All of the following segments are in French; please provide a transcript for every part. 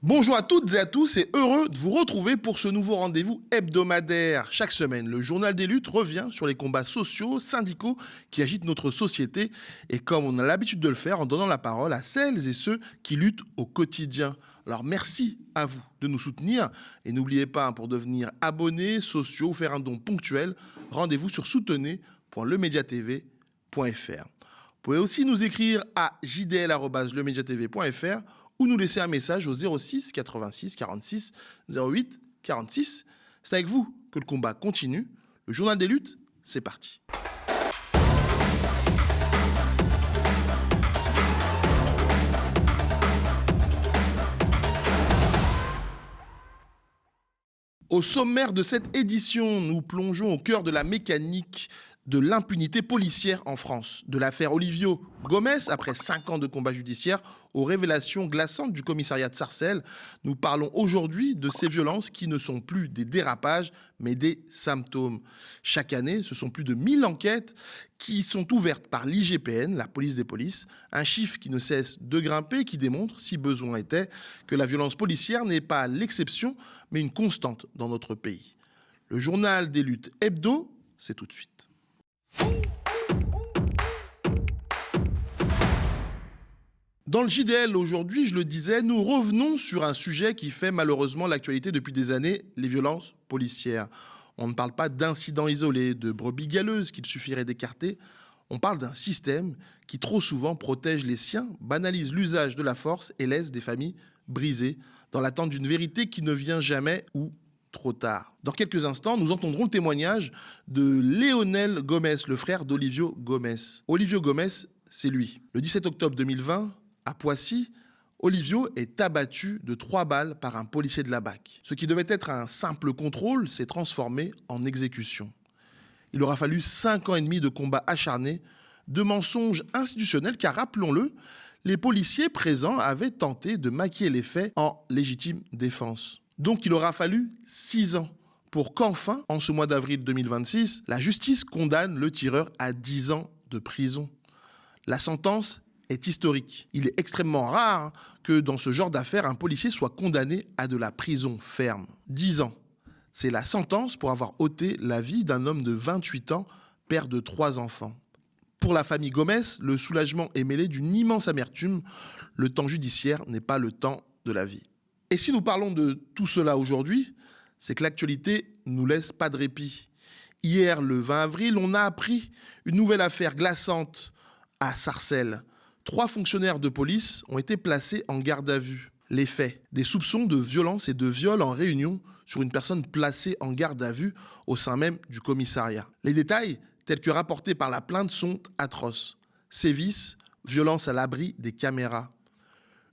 Bonjour à toutes et à tous et heureux de vous retrouver pour ce nouveau rendez-vous hebdomadaire. Chaque semaine, le Journal des luttes revient sur les combats sociaux, syndicaux qui agitent notre société et comme on a l'habitude de le faire en donnant la parole à celles et ceux qui luttent au quotidien. Alors merci à vous de nous soutenir et n'oubliez pas, pour devenir abonné, sociaux ou faire un don ponctuel, rendez-vous sur soutenez.lemediatv.fr. Vous pouvez aussi nous écrire à jdl@lemediatv.fr ou nous laisser un message au 06 86 46 08 46. C'est avec vous que le combat continue. Le Journal des luttes, c'est parti. Au sommaire de cette édition, nous plongeons au cœur de la mécanique de l'impunité policière en France. De l'affaire Olivio Gomez, après 5 ans de combat judiciaire, aux révélations glaçantes du commissariat de Sarcelles, nous parlons aujourd'hui de ces violences qui ne sont plus des dérapages, mais des symptômes. Chaque année, ce sont plus de 1000 enquêtes qui sont ouvertes par l'IGPN, la police des polices, un chiffre qui ne cesse de grimper, qui démontre, si besoin était, que la violence policière n'est pas l'exception, mais une constante dans notre pays. Le Journal des luttes hebdo, c'est tout de suite. Dans le JDL aujourd'hui, je le disais, nous revenons sur un sujet qui fait malheureusement l'actualité depuis des années, les violences policières. On ne parle pas d'incidents isolés, de brebis galeuses qu'il suffirait d'écarter. On parle d'un système qui trop souvent protège les siens, banalise l'usage de la force et laisse des familles brisées dans l'attente d'une vérité qui ne vient jamais ou trop tard. Dans quelques instants, nous entendrons le témoignage de Léonel Gomez, le frère d'Olivio Gomez. Olivio Gomez, c'est lui. Le 17 octobre 2020, à Poissy, Olivio est abattu de 3 balles par un policier de la BAC. Ce qui devait être un simple contrôle s'est transformé en exécution. Il aura fallu 5 ans et demi de combats acharnés, de mensonges institutionnels, car rappelons-le, les policiers présents avaient tenté de maquiller les faits en légitime défense. Donc il aura fallu 6 ans pour qu'enfin, en ce mois d'avril 2026, la justice condamne le tireur à 10 ans de prison. La sentence est historique. Il est extrêmement rare que dans ce genre d'affaires, un policier soit condamné à de la prison ferme. 10 ans. C'est la sentence pour avoir ôté la vie d'un homme de 28 ans, père de 3 enfants. Pour la famille Gomez, le soulagement est mêlé d'une immense amertume. Le temps judiciaire n'est pas le temps de la vie. Et si nous parlons de tout cela aujourd'hui, c'est que l'actualité ne nous laisse pas de répit. Hier, le 20 avril, on a appris une nouvelle affaire glaçante à Sarcelles. 3 fonctionnaires de police ont été placés en garde à vue. Les faits, des soupçons de violence et de viol en réunion sur une personne placée en garde à vue au sein même du commissariat. Les détails, tels que rapportés par la plainte, sont atroces. Sévices, violence à l'abri des caméras.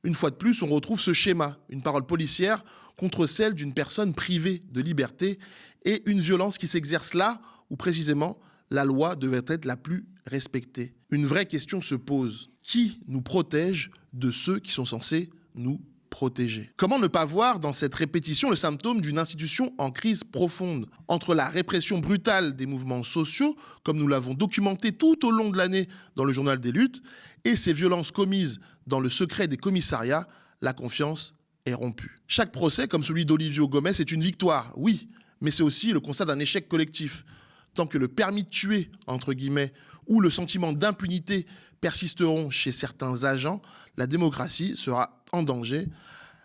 Une fois de plus, on retrouve ce schéma, une parole policière contre celle d'une personne privée de liberté et une violence qui s'exerce là où précisément la loi devait être la plus respectée. Une vraie question se pose. Qui nous protège de ceux qui sont censés nous protéger? Comment ne pas voir dans cette répétition le symptôme d'une institution en crise profonde? Entre la répression brutale des mouvements sociaux, comme nous l'avons documenté tout au long de l'année dans le Journal des luttes, et ces violences commises dans le secret des commissariats, la confiance est rompue. Chaque procès, comme celui d'Olivio Gomez, est une victoire, oui, mais c'est aussi le constat d'un échec collectif. Tant que le permis de tuer, entre guillemets, ou le sentiment d'impunité persisteront chez certains agents, la démocratie sera en danger.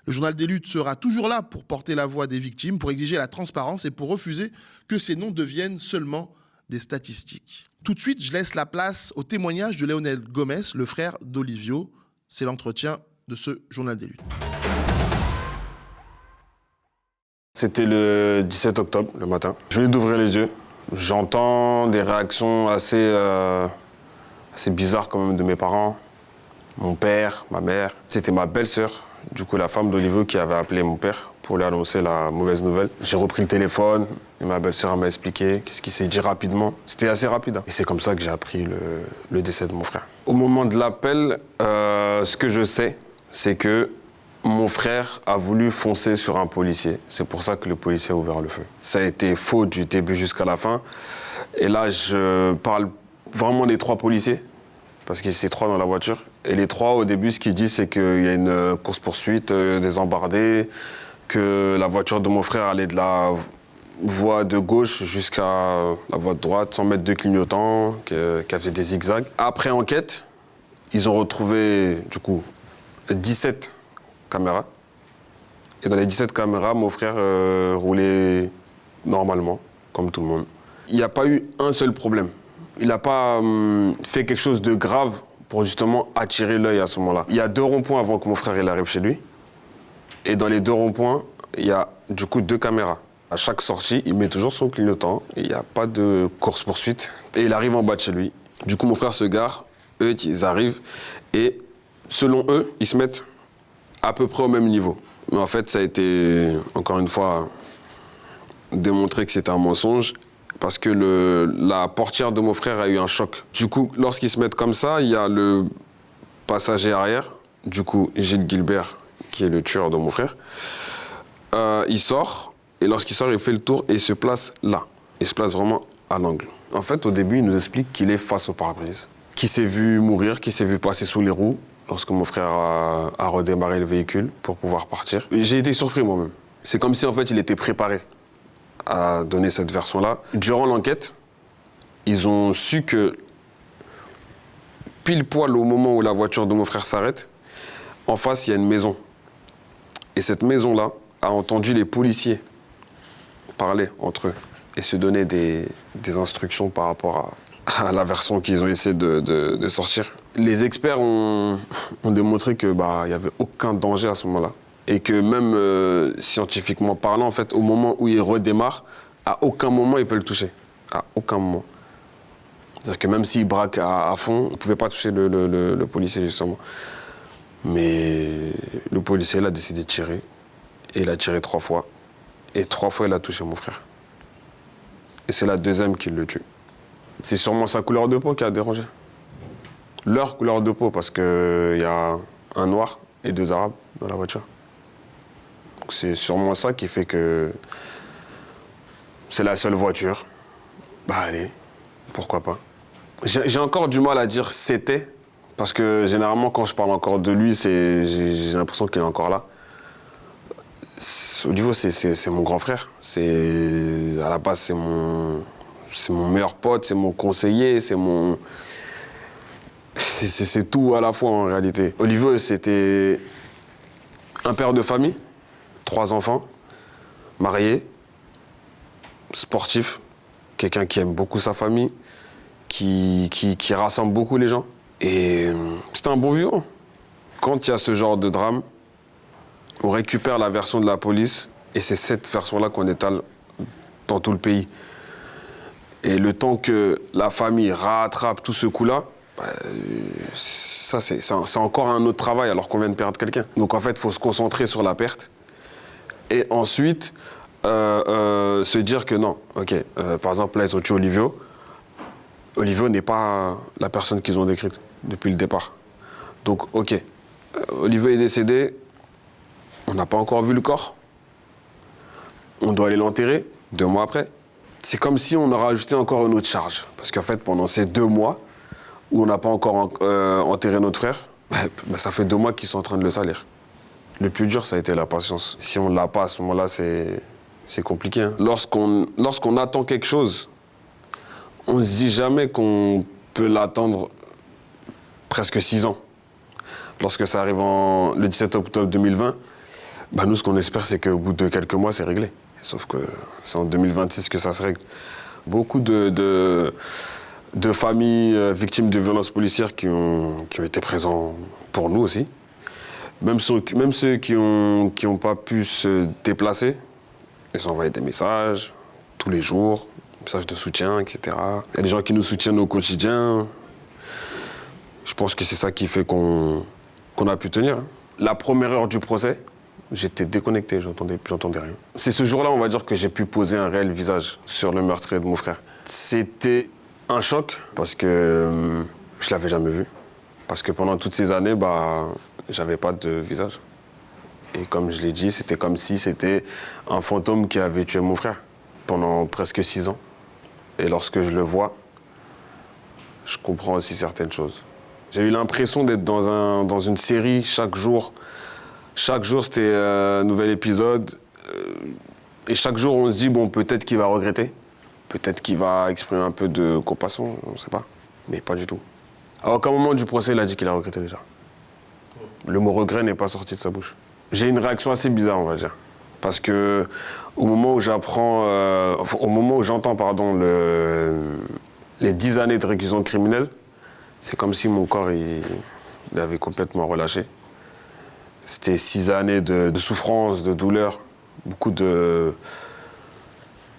Le Journal des luttes sera toujours là pour porter la voix des victimes, pour exiger la transparence et pour refuser que ces noms deviennent seulement des statistiques. Tout de suite, je laisse la place au témoignage de Léonel Gomez, le frère d'Olivio. C'est l'entretien de ce Journal des luttes. C'était le 17 octobre, le matin. Je venais d'ouvrir les yeux. J'entends des réactions assez bizarres quand même de mes parents, mon père, ma mère. C'était ma belle-sœur, du coup la femme d'Olivio qui avait appelé mon père pour lui annoncer la mauvaise nouvelle. J'ai repris le téléphone et ma belle-sœur m'a expliqué qu'est-ce qui s'est dit rapidement. C'était assez rapide. Et c'est comme ça que j'ai appris le décès de mon frère. Au moment de l'appel, ce que je sais, c'est que mon frère a voulu foncer sur un policier. C'est pour ça que le policier a ouvert le feu. Ça a été faux du début jusqu'à la fin. Et là, je parle vraiment des 3 policiers. parce qu'ils étaient 3 dans la voiture. Et les 3, au début, ce qu'ils disent, c'est qu'il y a une course-poursuite, des embardés, que la voiture de mon frère allait de la voie de gauche jusqu'à la voie de droite, sans mettre de clignotant, qu'elle faisait des zigzags. Après enquête, ils ont retrouvé, du coup, 17 caméras. Et dans les 17 caméras, mon frère roulait normalement, comme tout le monde. Il n'y a pas eu un seul problème. Il n'a pas fait quelque chose de grave pour justement attirer l'œil à ce moment-là. Il y a 2 ronds-points avant que mon frère il arrive chez lui. Et dans les 2 ronds-points, il y a du coup 2 caméras. À chaque sortie, il met toujours son clignotant. Il n'y a pas de course-poursuite. Et il arrive en bas de chez lui. Du coup, mon frère se gare. Eux, ils arrivent. Et selon eux, ils se mettent à peu près au même niveau. Mais en fait, ça a été, encore une fois, démontré que c'était un mensonge. Parce que la portière de mon frère a eu un choc. Du coup, lorsqu'ils se mettent comme ça, il y a le passager arrière. Du coup, Gilles Gilbert, qui est le tueur de mon frère. Il sort, et lorsqu'il sort, il fait le tour et il se place là. Il se place vraiment à l'angle. En fait, au début, il nous explique qu'il est face au pare-brise, qu'il s'est vu mourir, qu'il s'est vu passer sous les roues lorsque mon frère a redémarré le véhicule pour pouvoir partir. J'ai été surpris moi-même. C'est comme si, en fait, il était préparé à donner cette version-là. Durant l'enquête, ils ont su que, pile poil au moment où la voiture de mon frère s'arrête, en face, il y a une maison. Et cette maison-là a entendu les policiers parler entre eux et se donner des instructions par rapport à la version qu'ils ont essayé de sortir. Les experts ont démontré qu'il n'y avait aucun danger à ce moment-là. Et que même scientifiquement parlant, en fait, au moment où il redémarre, à aucun moment il peut le toucher. À aucun moment. C'est-à-dire que même s'il braque à fond, il ne pouvait pas toucher le policier, justement. Mais le policier, il a décidé de tirer. Et il a tiré 3 fois. Et 3 fois, il a touché mon frère. Et c'est la deuxième qui le tue. C'est sûrement sa couleur de peau qui a dérangé. Leur couleur de peau, parce qu'il y a un noir et 2 arabes dans la voiture. Donc c'est sûrement ça qui fait que c'est la seule voiture. Bah allez, pourquoi pas. J'ai encore du mal à dire c'était, parce que généralement quand je parle encore de lui, j'ai l'impression qu'il est encore là. Olivo, c'est mon grand frère. À la base, c'est mon meilleur pote, c'est mon conseiller, c'est tout à la fois en réalité. Olivo, c'était un père de famille, 3 enfants, marié, sportif, quelqu'un qui aime beaucoup sa famille, qui rassemble beaucoup les gens. Et c'était un bon vivant. Quand il y a ce genre de drame, on récupère la version de la police et c'est cette version-là qu'on étale dans tout le pays. Et le temps que la famille rattrape tout ce coup-là, ça c'est encore un autre travail alors qu'on vient de perdre quelqu'un. Donc en fait, il faut se concentrer sur la perte et ensuite se dire que non, ok, par exemple là ils ont tué Olivio. Olivio n'est pas la personne qu'ils ont décrite depuis le départ. Donc ok, Olivio est décédé, on n'a pas encore vu le corps, on doit aller l'enterrer 2 mois après. C'est comme si on aurait ajouté encore une autre charge. Parce qu'en fait, pendant ces 2 mois où on n'a pas encore enterré notre frère, ça fait 2 mois qu'ils sont en train de le salir. Le plus dur, ça a été la patience. Si on ne l'a pas à ce moment-là, c'est compliqué. Hein. Lorsqu'on attend quelque chose, on ne se dit jamais qu'on peut l'attendre presque 6 ans. Lorsque ça arrive le 17 octobre 2020, nous, ce qu'on espère, c'est qu'au bout de quelques mois, c'est réglé. Sauf que c'est en 2026 que ça se règle. Beaucoup de familles victimes de violences policières qui ont été présents pour nous aussi. Même ceux qui ont pas pu se déplacer, ils ont envoyé des messages tous les jours, messages de soutien, etc. Il y a des gens qui nous soutiennent au quotidien. Je pense que c'est ça qui fait qu'on a pu tenir. La première heure du procès, j'étais déconnecté, j'entendais rien. C'est ce jour-là, on va dire, que j'ai pu poser un réel visage sur le meurtrier de mon frère. C'était un choc parce que je l'avais jamais vu. Parce que pendant toutes ces années, j'avais pas de visage. Et comme je l'ai dit, c'était comme si c'était un fantôme qui avait tué mon frère pendant presque 6 ans. Et lorsque je le vois, je comprends aussi certaines choses. J'ai eu l'impression d'être dans une série chaque jour. Chaque jour, c'était un nouvel épisode. Et chaque jour, on se dit, bon, peut-être qu'il va regretter. Peut-être qu'il va exprimer un peu de compassion, on ne sait pas. Mais pas du tout. À aucun moment du procès, il a dit qu'il a regretté déjà. Le mot regret n'est pas sorti de sa bouche. J'ai une réaction assez bizarre, on va dire. Parce que au moment où j'entends les 10 années de réclusion criminelle, c'est comme si mon corps il avait complètement relâché. C'était 6 années de souffrance, de douleur, beaucoup de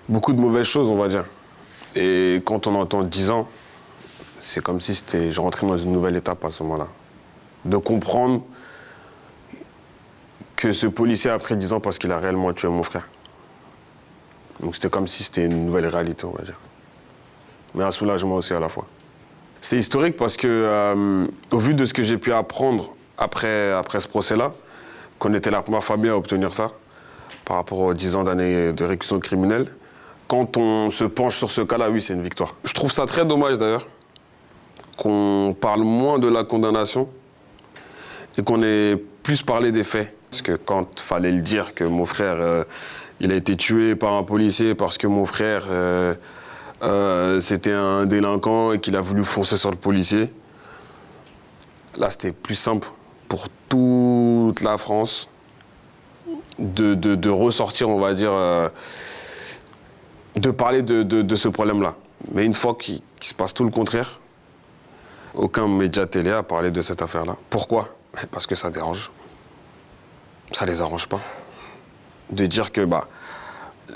mauvaises choses, on va dire. Et quand on entend 10 ans, c'est comme si je rentrais dans une nouvelle étape à ce moment-là. De comprendre que ce policier a pris 10 ans parce qu'il a réellement tué mon frère. Donc c'était comme si c'était une nouvelle réalité, on va dire. Mais un soulagement aussi à la fois. C'est historique parce que, au vu de ce que j'ai pu apprendre après ce procès-là, qu'on était la première famille à obtenir ça, par rapport aux 10 ans d'années de réclusion criminelle, quand on se penche sur ce cas-là, oui, c'est une victoire. Je trouve ça très dommage d'ailleurs, qu'on parle moins de la condamnation et qu'on ait plus parlé des faits. Parce que quand il fallait le dire que mon frère, il a été tué par un policier parce que mon frère, c'était un délinquant et qu'il a voulu foncer sur le policier, là, c'était plus simple pour toute la France de ressortir, on va dire, de parler de ce problème-là. Mais une fois qu'il se passe tout le contraire, aucun média télé a parlé de cette affaire-là. Pourquoi ? Parce que ça dérange. Ça les arrange pas. De dire que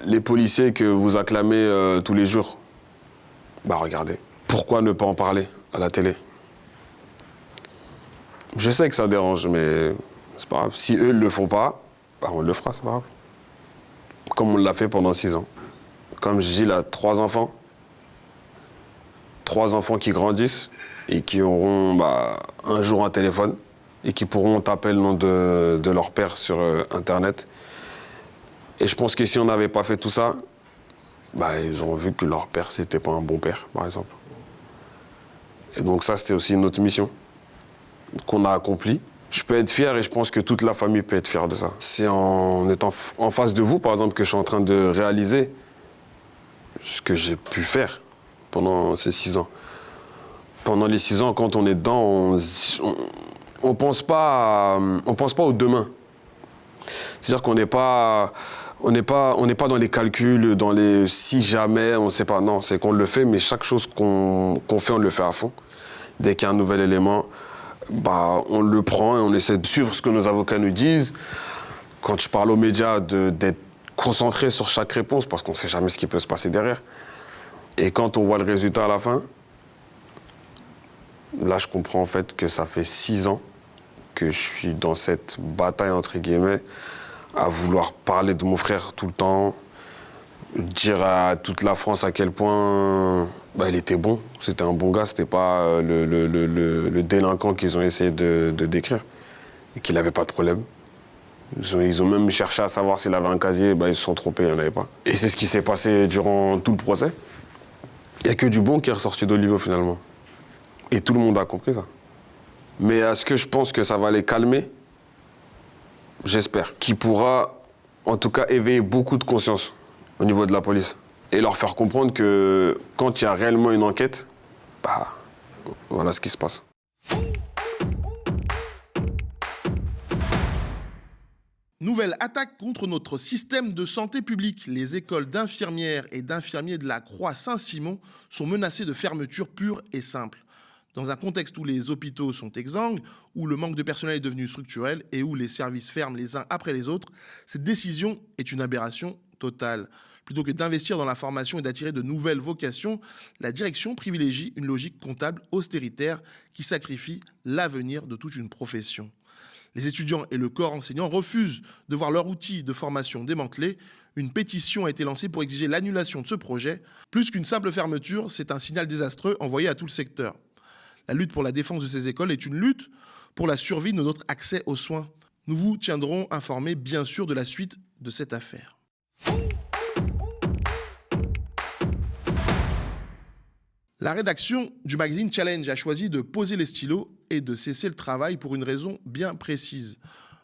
les policiers que vous acclamez tous les jours, regardez, pourquoi ne pas en parler à la télé ? Je sais que ça dérange, mais c'est pas grave. Si eux ne le font pas, on le fera, c'est pas grave. Comme on l'a fait pendant 6 ans. Comme je dis, là, 3 enfants. 3 enfants qui grandissent et qui auront un jour un téléphone et qui pourront taper le nom de leur père sur Internet. Et je pense que si on n'avait pas fait tout ça, ils auront vu que leur père, c'était pas un bon père, par exemple. Et donc ça, c'était aussi notre mission qu'on a accomplie. Je peux être fier et je pense que toute la famille peut être fière de ça. C'est en étant en face de vous, par exemple, que je suis en train de réaliser ce que j'ai pu faire pendant ces 6 ans. Pendant les 6 ans, quand on est dedans, on pense pas au demain. C'est-à-dire qu'on n'est pas dans les calculs, dans les si jamais, on ne sait pas. Non, c'est qu'on le fait, mais chaque chose qu'on fait, on le fait à fond. Dès qu'il y a un nouvel élément, on le prend et on essaie de suivre ce que nos avocats nous disent. Quand je parle aux médias, d'être concentré sur chaque réponse, parce qu'on ne sait jamais ce qui peut se passer derrière. Et quand on voit le résultat à la fin, là, je comprends en fait que ça fait 6 ans que je suis dans cette bataille, entre guillemets, à vouloir parler de mon frère tout le temps, dire à toute la France à quel point il était bon, c'était un bon gars, c'était pas le délinquant qu'ils ont essayé de décrire, et qu'il n'avait pas de problème. Ils ont même cherché à savoir s'il avait un casier, ils se sont trompés, il n'y en avait pas. Et c'est ce qui s'est passé durant tout le procès. Il n'y a que du bon qui est ressorti d'Olivo finalement. Et tout le monde a compris ça. Mais est-ce que je pense que ça va les calmer ? J'espère. Qu'il pourra, en tout cas, éveiller beaucoup de conscience au niveau de la police. Et leur faire comprendre que quand il y a réellement une enquête, voilà ce qui se passe. Nouvelle attaque contre notre système de santé publique. Les écoles d'infirmières et d'infirmiers de la Croix-Saint-Simon sont menacées de fermeture pure et simple. Dans un contexte où les hôpitaux sont exsangues, où le manque de personnel est devenu structurel et où les services ferment les uns après les autres, cette décision est une aberration totale. Plutôt que d'investir dans la formation et d'attirer de nouvelles vocations, la direction privilégie une logique comptable austéritaire qui sacrifie l'avenir de toute une profession. Les étudiants et le corps enseignant refusent de voir leur outil de formation démantelé. Une pétition a été lancée pour exiger l'annulation de ce projet. Plus qu'une simple fermeture, c'est un signal désastreux envoyé à tout le secteur. La lutte pour la défense de ces écoles est une lutte pour la survie de notre accès aux soins. Nous vous tiendrons informés, bien sûr, de la suite de cette affaire. La rédaction du magazine Challenge a choisi de poser les stylos et de cesser le travail pour une raison bien précise.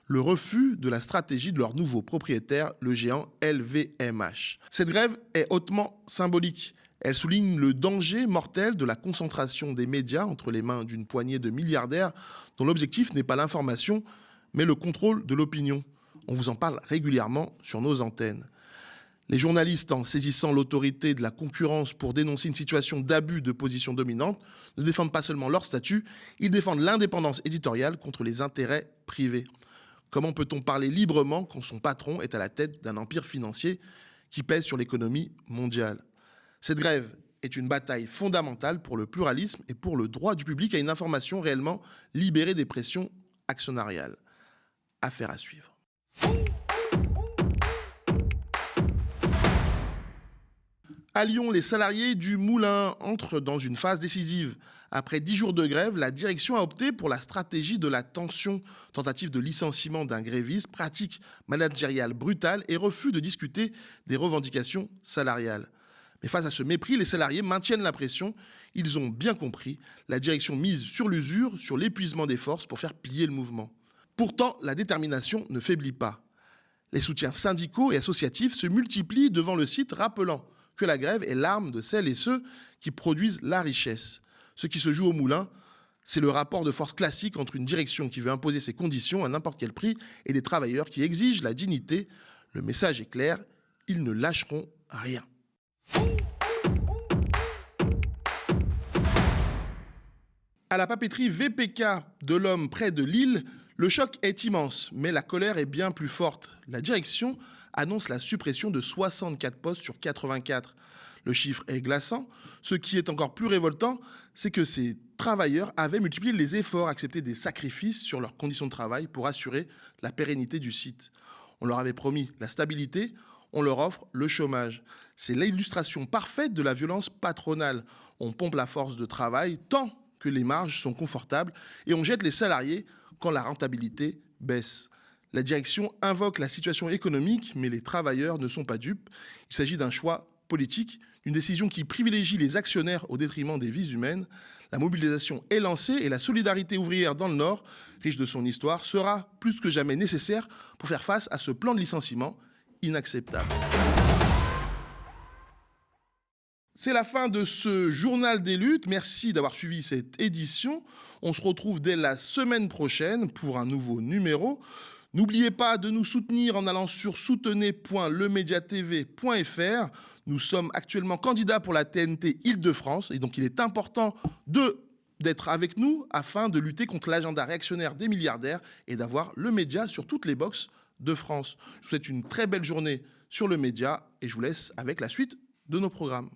Le refus de la stratégie de leur nouveau propriétaire, le géant LVMH. Cette grève est hautement symbolique. Elle souligne le danger mortel de la concentration des médias entre les mains d'une poignée de milliardaires dont l'objectif n'est pas l'information, mais le contrôle de l'opinion. On vous en parle régulièrement sur nos antennes. Les journalistes, en saisissant l'autorité de la concurrence pour dénoncer une situation d'abus de position dominante, ne défendent pas seulement leur statut, ils défendent l'indépendance éditoriale contre les intérêts privés. Comment peut-on parler librement quand son patron est à la tête d'un empire financier qui pèse sur l'économie mondiale ? Cette grève est une bataille fondamentale pour le pluralisme et pour le droit du public à une information réellement libérée des pressions actionnariales. Affaire à suivre. À Lyon, les salariés du Moulin entrent dans une phase décisive. Après 10 jours de grève, la direction a opté pour la stratégie de la tension, tentative de licenciement d'un gréviste, pratique managériale brutale et refus de discuter des revendications salariales. Mais face à ce mépris, les salariés maintiennent la pression. Ils ont bien compris, la direction mise sur l'usure, sur l'épuisement des forces pour faire plier le mouvement. Pourtant, la détermination ne faiblit pas. Les soutiens syndicaux et associatifs se multiplient devant le site, rappelant que la grève est l'arme de celles et ceux qui produisent la richesse. Ce qui se joue au Moulin, c'est le rapport de force classique entre une direction qui veut imposer ses conditions à n'importe quel prix et des travailleurs qui exigent la dignité. Le message est clair, ils ne lâcheront rien. À la papeterie VPK de l'Homme près de Lille, le choc est immense, mais la colère est bien plus forte. La direction annonce la suppression de 64 postes sur 84. Le chiffre est glaçant. Ce qui est encore plus révoltant, c'est que ces travailleurs avaient multiplié les efforts, accepté des sacrifices sur leurs conditions de travail pour assurer la pérennité du site. On leur avait promis la stabilité, on leur offre le chômage. C'est l'illustration parfaite de la violence patronale. On pompe la force de travail tant que les marges sont confortables et on jette les salariés quand la rentabilité baisse. La direction invoque la situation économique, mais les travailleurs ne sont pas dupes. Il s'agit d'un choix politique, une décision qui privilégie les actionnaires au détriment des vies humaines. La mobilisation est lancée et la solidarité ouvrière dans le Nord, riche de son histoire, sera plus que jamais nécessaire pour faire face à ce plan de licenciement inacceptable. C'est la fin de ce journal des luttes. Merci d'avoir suivi cette édition. On se retrouve dès la semaine prochaine pour un nouveau numéro. N'oubliez pas de nous soutenir en allant sur soutenez.lemediatv.fr. Nous sommes actuellement candidats pour la TNT Île-de-France et donc il est important d'être avec nous afin de lutter contre l'agenda réactionnaire des milliardaires et d'avoir le média sur toutes les boxes de France. Je vous souhaite une très belle journée sur le média et je vous laisse avec la suite de nos programmes.